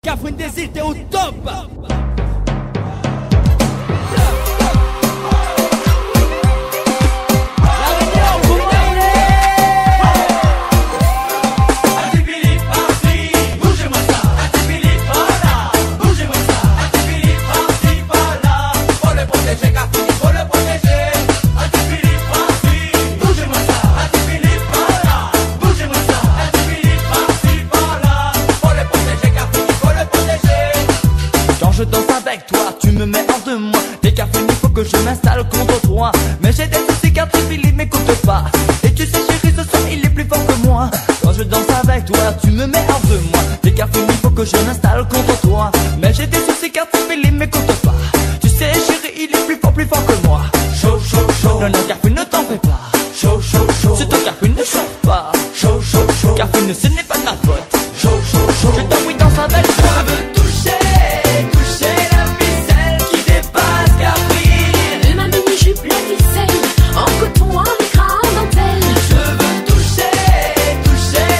Cafouine Désir, t'es au top! Je danse avec toi, tu me mets hors de moi. T'es cafouine, il faut que je m'installe contre toi. Mais j'ai des soucis car Philippe m'écoute pas. Et tu sais chérie, ce soir il est plus fort que moi. Quand je danse avec toi, tu me mets hors de moi. T'es cafouine, il faut que je m'installe contre toi. Mais j'ai des soucis car Philippe m'écoute pas. Tu sais chérie, il est plus fort que moi. Chaud, chaud, chaud. Non, non, cafouine, ne t'en fais pas. Chaud, chaud, chaud. C'est toi cafouine, ne chauffe pas. Chaud, chaud, chaud. Cafouine, ce n'est pas ta faute. Chaud, chaud, chaud. Je t'envoie danse avec toi. Je veux toucher la ficelle qui dépasse Cafouine. De ma mini-jupe la ficelle, en coton, en écran, en dentelle. Je veux toucher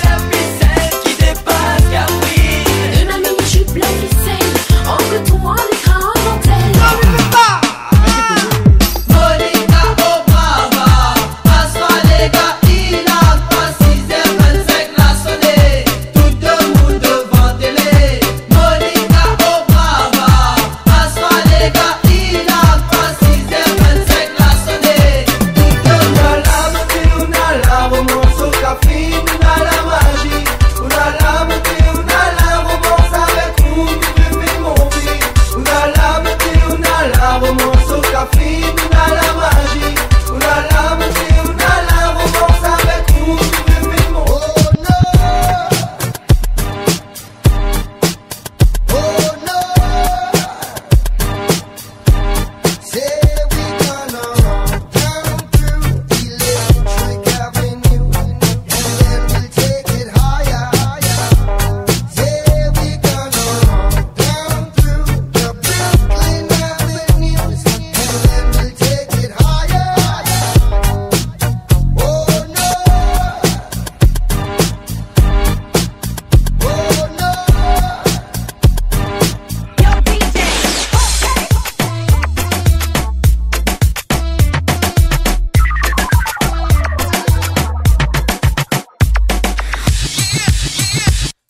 la ficelle qui dépasse Cafouine. De ma mini-jupe la ficelle, en coton, en écran, en dentelle. Monica Obrava, passe-moi les gars, il a pas 6h25 la sonné. Tout le monde devant télé. Monica Obrava, passe-moi les gars, il a pas 6h25 la sonné. Tout le monde la montée, on a la romance au café, on a la magie. On a la montée, on a la romance avec vous, qui fait mon vie. On a la montée, on a la romance au café, on a la magie. On a la montée, on a la romance avec vous, qui fait mon vie. Oh no, say we gonna run down through Electric Avenue, and then we'll take it higher. Say we gonna run down through the Brooklyn Avenues, and then we'll take it higher. Oh no, oh no.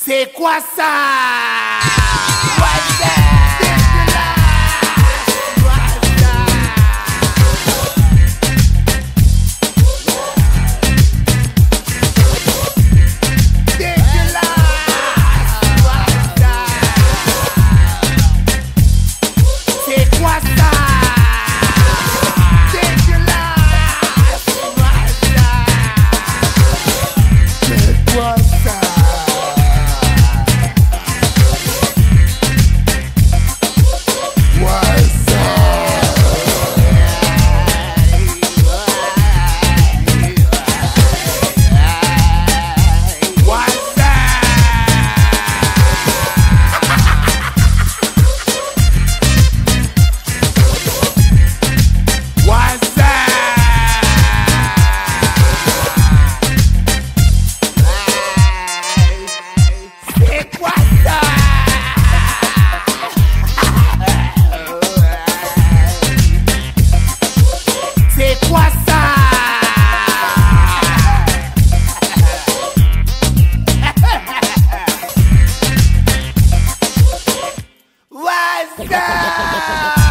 C'est quoi ça? C'est quoi ça? What's up?